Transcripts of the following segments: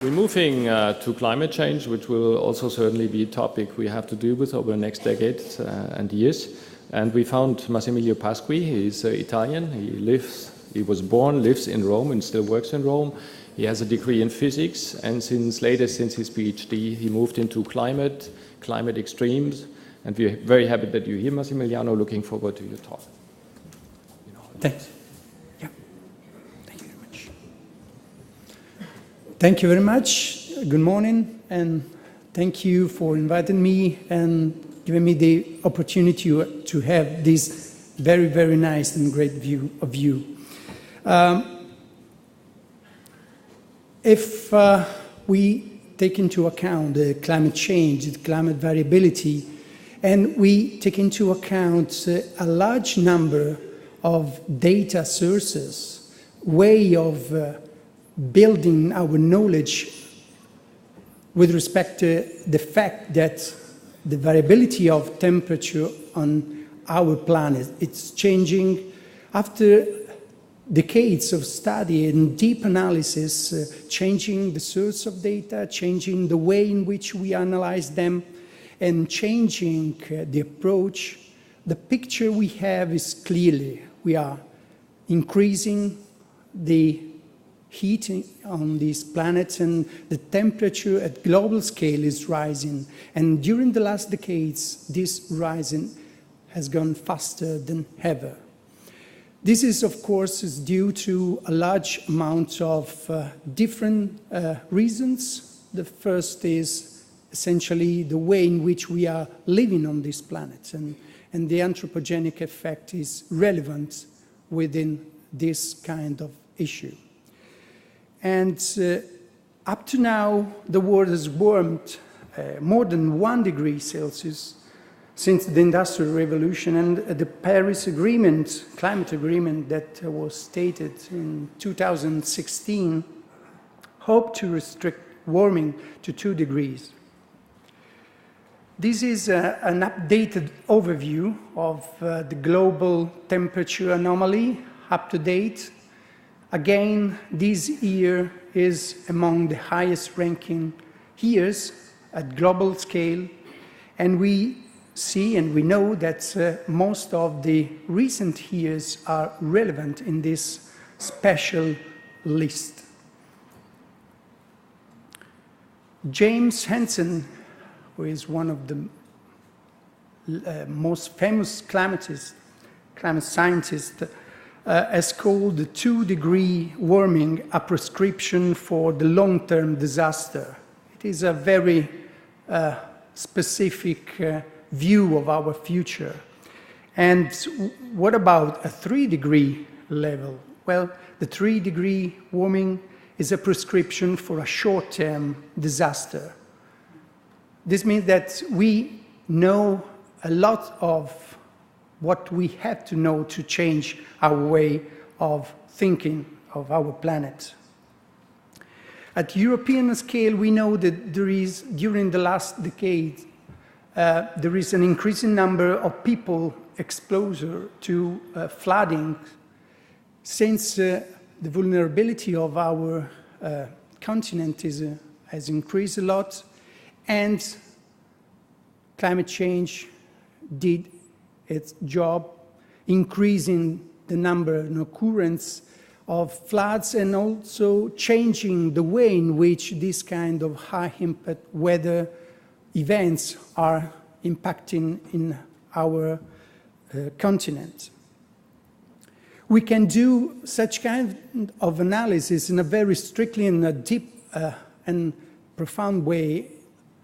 We're moving to climate change, which will also certainly be a topic we have to deal with over the next decades and years. And we found Massimiliano Pasqui. He's Italian. He was born, lives in Rome, and still works in Rome. He has a degree in physics, and since his PhD, he moved into climate extremes. And we're very happy that you're here, Massimiliano. Looking forward to your talk. Thanks. Yeah. Thank you very much. Thank you very much. Good morning, and thank you for inviting me and giving me the opportunity to have this very, very nice and great view of you. If we take into account the climate change, the climate variability, and we take into account a large number of data sources, way of building our knowledge with respect to the fact that the variability of temperature on our planet, it's changing after decades of study and deep analysis, changing the source of data, changing the way in which we analyze them, and changing the approach. The picture we have is clearly we are increasing the heat on this planet, and the temperature at global scale is rising. And during the last decades, this rising has gone faster than ever. This is, of course, due to a large amount of different reasons. The first is essentially the way in which we are living on this planet, and the anthropogenic effect is relevant within this kind of issue. And up to now, the world has warmed more than 1 degree Celsius since the Industrial Revolution, and the Paris Agreement, climate agreement that was stated in 2016, hoped to restrict warming to 2 degrees. This is an updated overview of the global temperature anomaly, up to date. Again, this year is among the highest ranking years at global scale, and we see and we know that most of the recent years are relevant in this special list. James Hansen, who is one of the most famous climate scientists, has called the 2-degree warming a prescription for the long-term disaster. It is a very specific view of our future. And what about a 3-degree level? Well, the 3-degree warming is a prescription for a short-term disaster. This means that we know a lot of what we have to know to change our way of thinking of our planet. At European scale, we know that there is, during the last decade, there is an increasing number of people exposed to flooding, since the vulnerability of our continent has increased a lot, and climate change did its job, increasing the number and occurrence of floods, and also changing the way in which this kind of high-impact weather events are impacting in our continent. We can do such kind of analysis in a very strictly and a deep and profound way,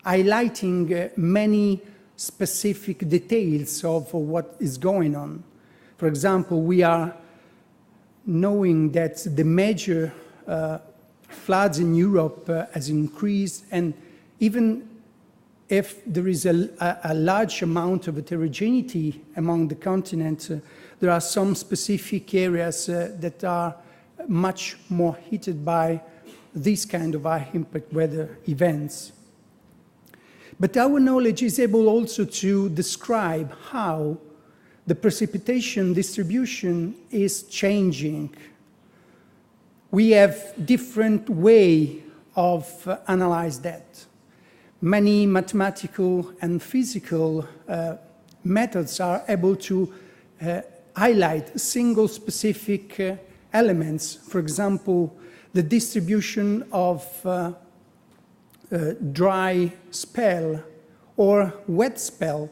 highlighting many specific details of what is going on. For example, we are knowing that the major floods in Europe has increased, and even if there is a large amount of heterogeneity among the continents, there are some specific areas that are much more hit by this kind of high-impact weather events. But our knowledge is able also to describe how the precipitation distribution is changing. We have different way of analyze that. Many mathematical and physical methods are able to highlight single specific elements. For example, the distribution of dry spell or wet spell,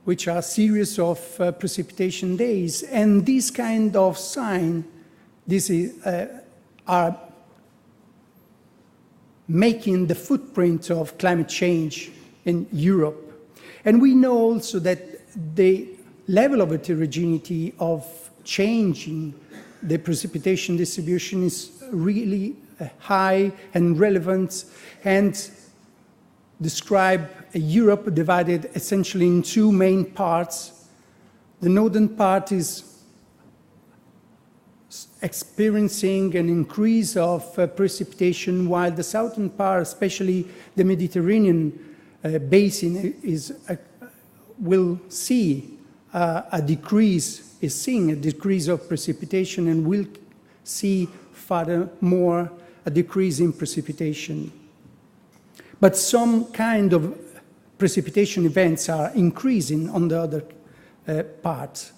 which are a series of precipitation days. And this kind of sign, are making the footprint of climate change in Europe. And we know also that the level of heterogeneity of changing the precipitation distribution is really high and relevant, and describe a Europe divided essentially in two main parts. The northern part is experiencing an increase of precipitation, while the southern part, especially the Mediterranean basin, will see a decrease, is seeing a decrease of precipitation, and will see furthermore a decrease in precipitation. But some kind of precipitation events are increasing on the other part.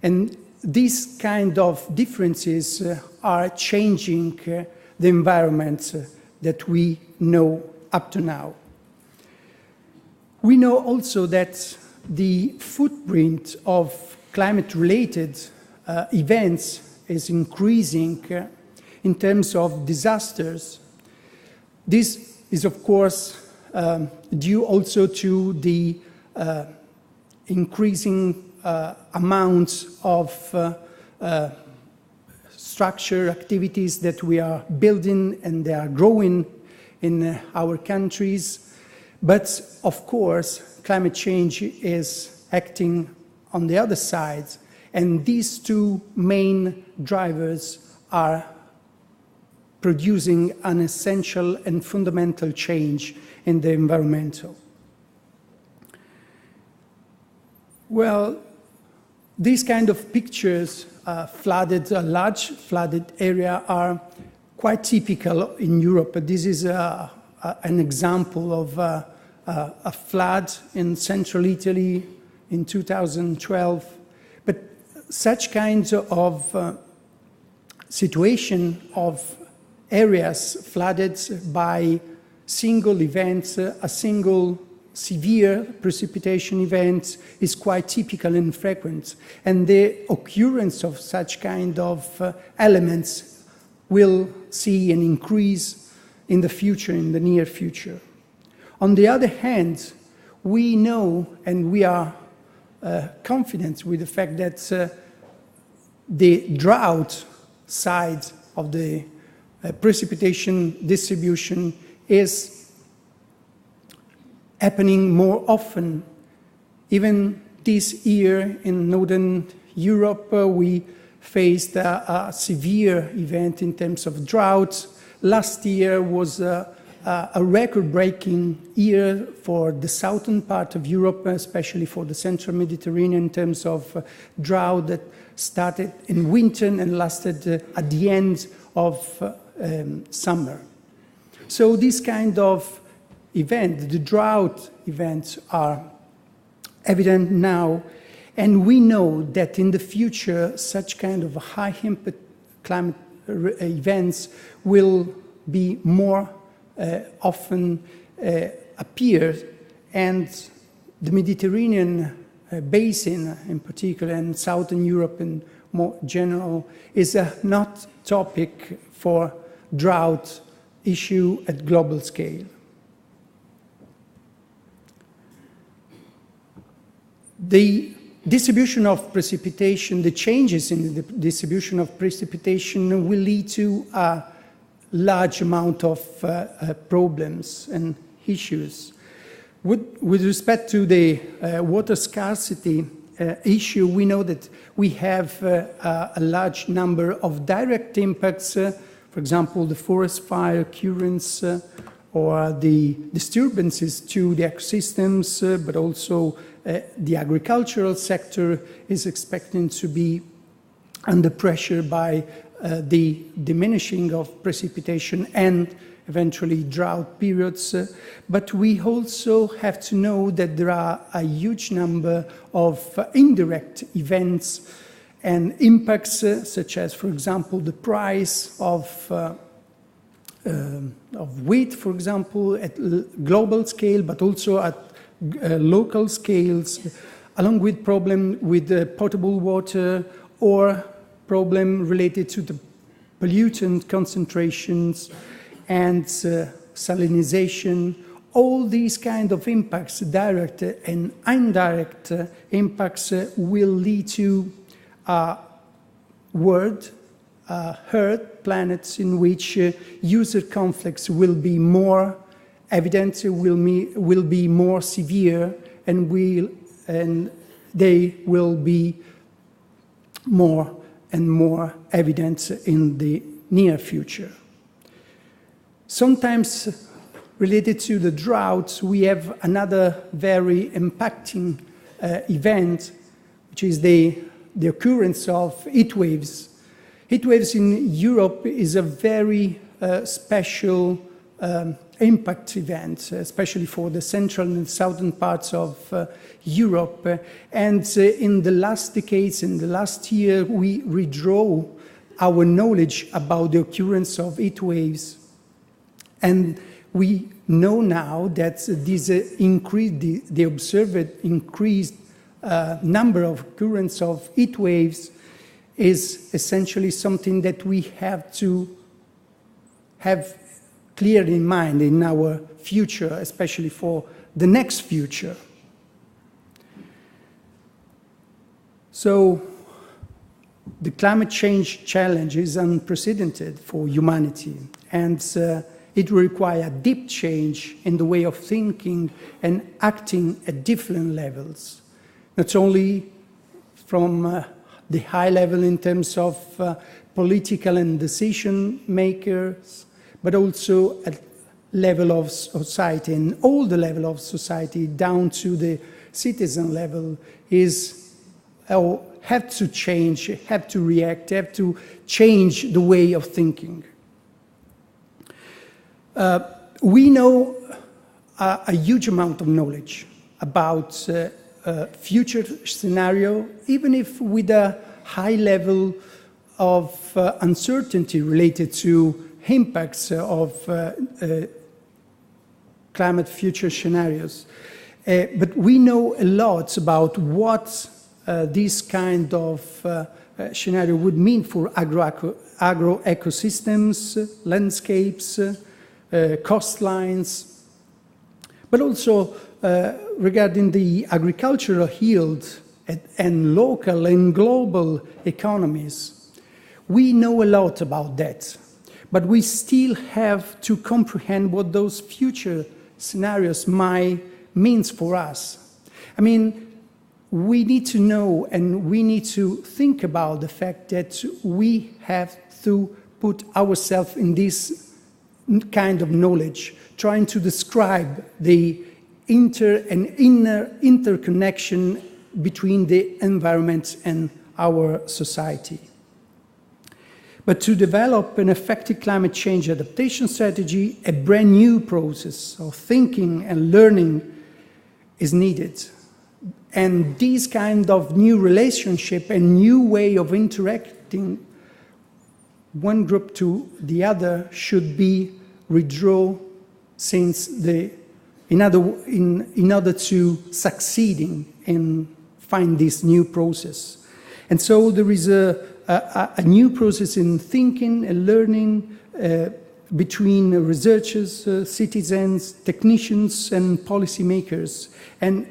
And these kind of differences are changing the environment that we know up to now. We know also that the footprint of climate-related events is increasing in terms of disasters. This is, of course, due also to the increasing amounts of structure activities that we are building, and they are growing in our countries. But, of course, climate change is acting on the other side, and these two main drivers are producing an essential and fundamental change in the environmental. Well, these kind of pictures, a large flooded area, are quite typical in Europe. This is an example of a flood in central Italy in 2012. But such kinds of situation of areas flooded by single events, a single severe precipitation event is quite typical and frequent. And the occurrence of such kind of elements will see an increase in the future, in the near future. On the other hand, we know and we are confident with the fact that the drought side of the precipitation distribution is happening more often. Even this year in Northern Europe, we faced a severe event in terms of drought. Last year was a record-breaking year for the southern part of Europe, especially for the central Mediterranean, in terms of drought that started in winter and lasted at the end of summer. So this kind of event, the drought events, are evident now, and we know that in the future such kind of high impact climate events will be more often appear, and the Mediterranean basin in particular, and Southern Europe in more general, is a not topic for drought issue at global scale. The distribution of precipitation, the changes in the distribution of precipitation will lead to a large amount of problems and issues. With respect to the water scarcity issue, we know that we have a large number of direct impacts, for example, the forest fire occurrence or the disturbances to the ecosystems, but also the agricultural sector is expecting to be under pressure by the diminishing of precipitation and eventually drought periods, but we also have to know that there are a huge number of indirect events and impacts, such as, for example, the price of wheat, for example, at global scale, but also at local scales, along with problem with potable water or problem related to the pollutant concentrations and salinization. All these kind of impacts, direct and indirect impacts, will lead to a world, Earth, planets in which user conflicts will be more evident, will be more severe, and they will be more and more evident in the near future. Sometimes related to the droughts, we have another very impacting event, which is the occurrence of heat waves. Heat waves in Europe is a very special impact event, especially for the central and southern parts of Europe. And in the last decades, in the last year, we redraw our knowledge about the occurrence of heat waves. And we know now that this the observed increased number of occurrence of heat waves is essentially something that we have to have clear in mind in our future, especially for the next future. So the climate change challenge is unprecedented for humanity, and it will require deep change in the way of thinking and acting at different levels, not only from the high level in terms of political and decision makers, but also at level of society, and all the level of society down to the citizen level have to change, have to react, have to change the way of thinking. We know a huge amount of knowledge about future scenario, even if with a high level of uncertainty related to impacts of climate future scenarios. But we know a lot about what this kind of scenario would mean for agro ecosystems, landscapes, coastlines, but also regarding the agricultural yield and local and global economies. We know a lot about that, but we still have to comprehend what those future scenarios might mean for us. I mean, we need to know and we need to think about the fact that we have to put ourselves in this kind of knowledge, trying to describe the inter and inner interconnection between the environment and our society. But to develop an effective climate change adaptation strategy, a brand new process of thinking and learning is needed. And this kind of new relationship and new way of interacting one group to the other should be redrawn since in order to succeeding in find this new process. And so there is a new process in thinking and learning between researchers, citizens, technicians, and policymakers. And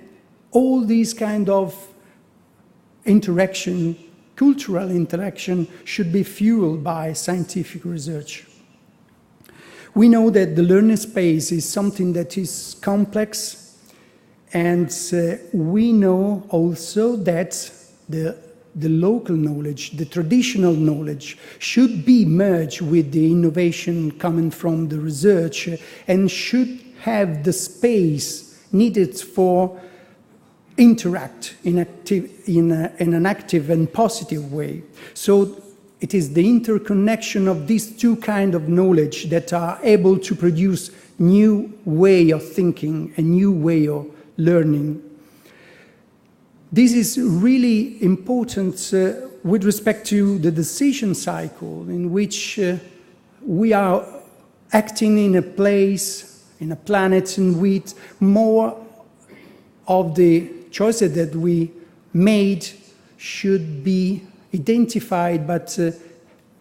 all these kind of interaction, cultural interaction, should be fueled by scientific research. We know that the learning space is something that is complex, and we know also that the local knowledge, the traditional knowledge, should be merged with the innovation coming from the research and should have the space needed for interact in an active and positive way. So it is the interconnection of these two kinds of knowledge that are able to produce new way of thinking, a new way of learning. This is really important with respect to the decision cycle in which we are acting in a place, in a planet in which more of the choices that we made should be identified, but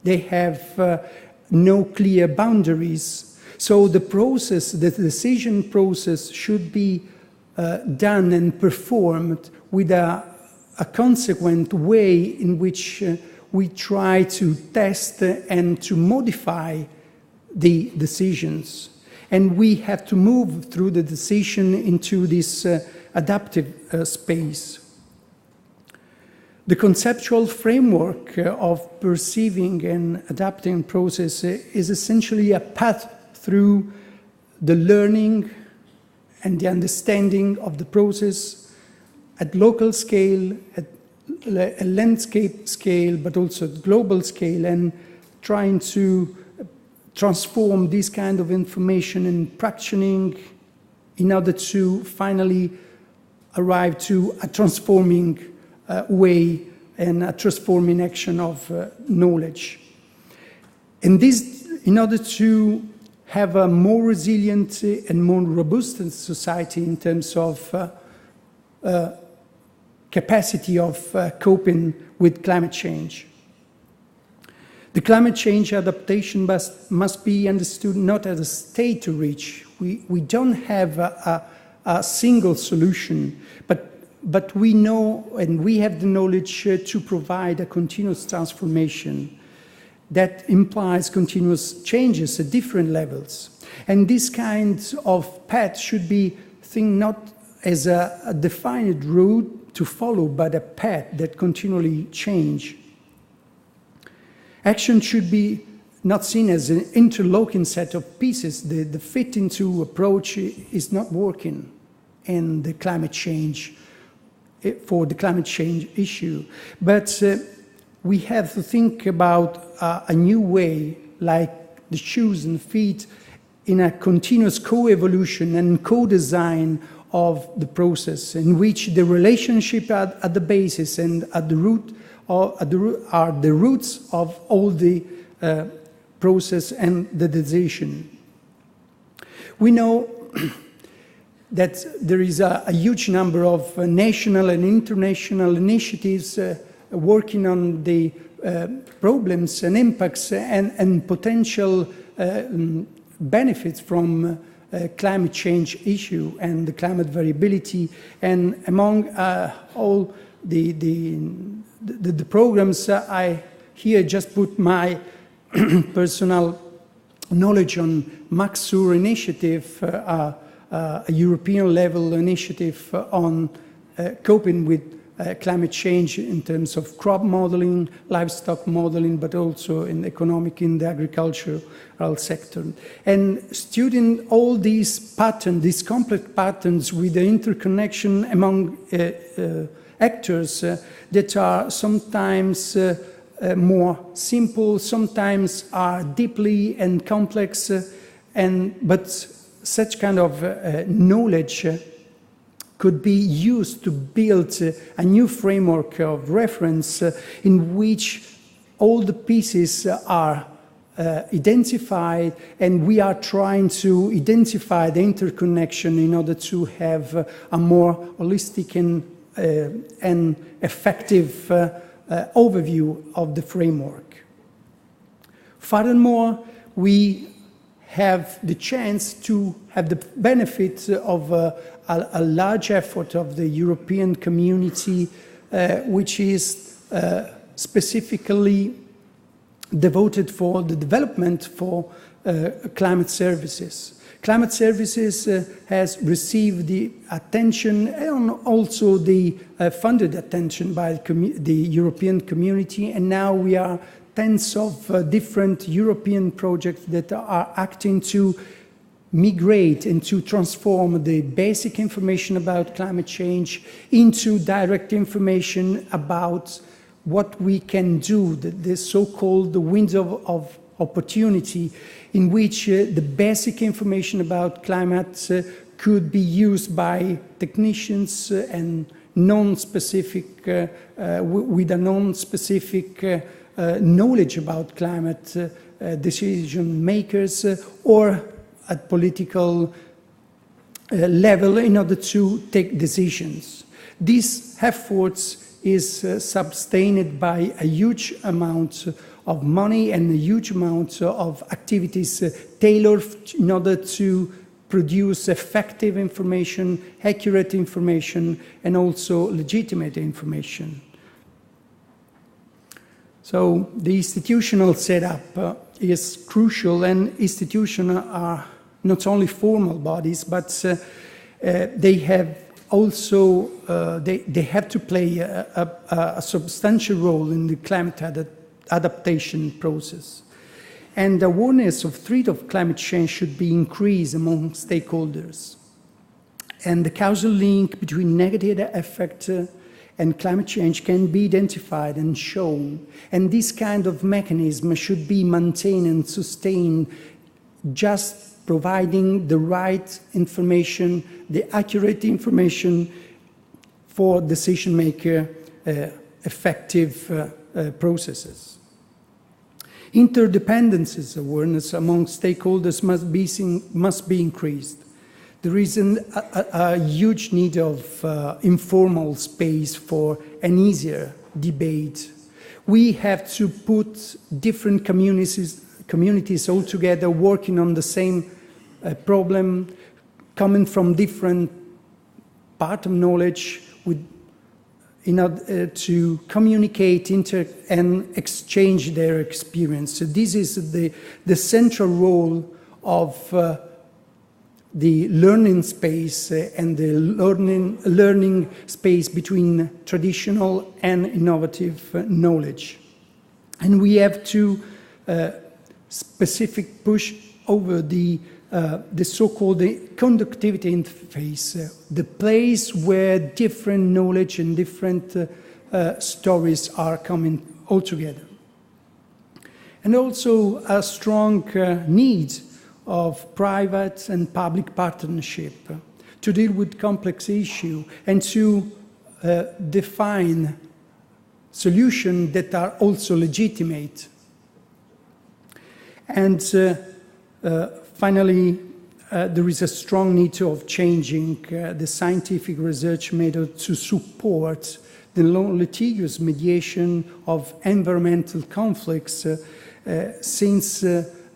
they have no clear boundaries. So the process, the decision process should be done and performed with a consequent way in which we try to test and to modify the decisions. And we have to move through the decision into this adaptive space. The conceptual framework of perceiving and adapting process is essentially a path through the learning and the understanding of the process at local scale, at a landscape scale, but also at global scale, and trying to transform this kind of information in practicing in order to finally arrive to a transforming way and a transforming action of knowledge. And this, in order to have a more resilient and more robust society in terms of capacity of coping with climate change. The climate change adaptation must be understood not as a state to reach. We don't have a single solution, but we know and we have the knowledge to provide a continuous transformation that implies continuous changes at different levels. And this kind of path should be seen not as a defined route to follow, but a path that continually change. Action should be not seen as an interlocking set of pieces. The fit into approach is not working in the climate change, for the climate change issue. But we have to think about a new way, like the shoes and feet, in a continuous co-evolution and co-design of the process, in which the relationship at the basis and at the root are the roots of all the process and the decision. We know that there is a huge number of national and international initiatives working on the problems and impacts and potential benefits from climate change issue and the climate variability. And among all the programs, I here just put my personal knowledge on MAXUR initiative, a European level initiative on coping with climate change in terms of crop modeling, livestock modeling, but also in the agricultural sector. And studying all these patterns, these complex patterns with the interconnection among actors that are sometimes more simple, sometimes are deeply and complex, but such kind of knowledge could be used to build a new framework of reference in which all the pieces are identified, and we are trying to identify the interconnection in order to have a more holistic and effective overview of the framework. Furthermore, we have the chance to have the benefit of a large effort of the European community, which is specifically devoted for the development for climate services. Climate services has received the attention and also the funded attention by the European community, and now we are tens of different European projects that are acting to migrate and to transform the basic information about climate change into direct information about what we can do, the so-called window of opportunity, in which the basic information about climate could be used by technicians and non-specific, with a non-specific knowledge about climate decision makers or at political level in order to take decisions. These efforts is sustained by a huge amount of money and a huge amount of activities tailored in order to produce effective information, accurate information, and also legitimate information. So the institutional setup is crucial, and institutions are not only formal bodies, but they have also, they have to play a substantial role in the climate adaptation process. And awareness of threat of climate change should be increased among stakeholders. And the causal link between negative effect and climate change can be identified and shown. And this kind of mechanism should be maintained and sustained, just providing the right information, the accurate information for decision-maker effective processes. Interdependencies awareness among stakeholders must be increased. There is a huge need of informal space for an easier debate. We have to put different communities all together working on the same problem, coming from different part of knowledge in order to communicate and exchange their experience. So this is the central role of the learning space and the learning space between traditional and innovative knowledge. And we have to specific push over the so-called conductivity interface, the place where different knowledge and different stories are coming all together. And also a strong need of private and public partnership to deal with complex issues and to define solutions that are also legitimate. And finally, there is a strong need of changing the scientific research method to support the non-litigious mediation of environmental conflicts, since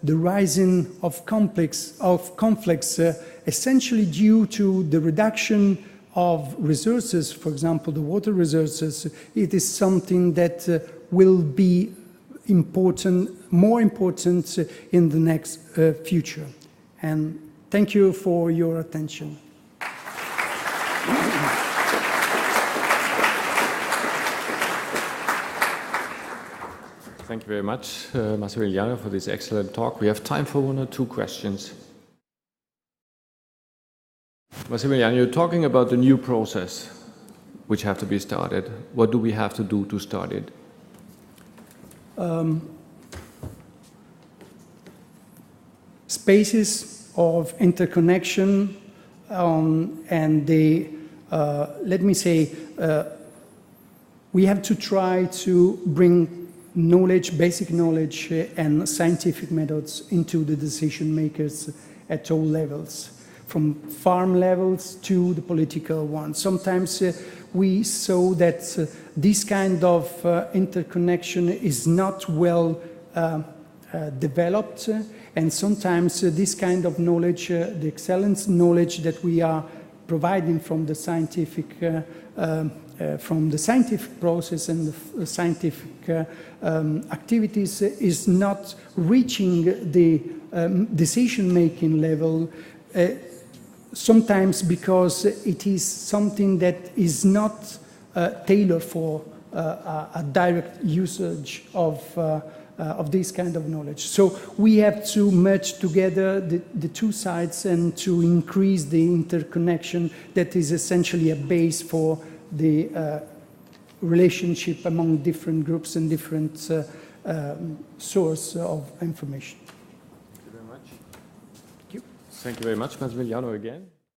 the rising of conflicts essentially due to the reduction of resources, for example, the water resources. It is something that will be more important in the next future. And thank you for your attention. Thank you very much, Massimiliano, for this excellent talk. We have time for one or two questions. Massimiliano, you're talking about the new process which have to be started. What do we have to do to start it? Spaces of interconnection and the, let me say, we have to try to bring knowledge, basic knowledge and scientific methods into the decision makers at all levels, from farm levels to the political ones. Sometimes we saw that this kind of interconnection is not well developed, and sometimes this kind of knowledge, the excellent knowledge that we are providing from the scientific process and the scientific activities is not reaching the decision-making level, sometimes because it is something that is not tailored for a direct usage of this kind of knowledge. So we have to merge together the two sides and to increase the interconnection that is essentially a base for the relationship among different groups and different source of information. Thank you very much. Thank you. Thank you very much, Massimiliano, again.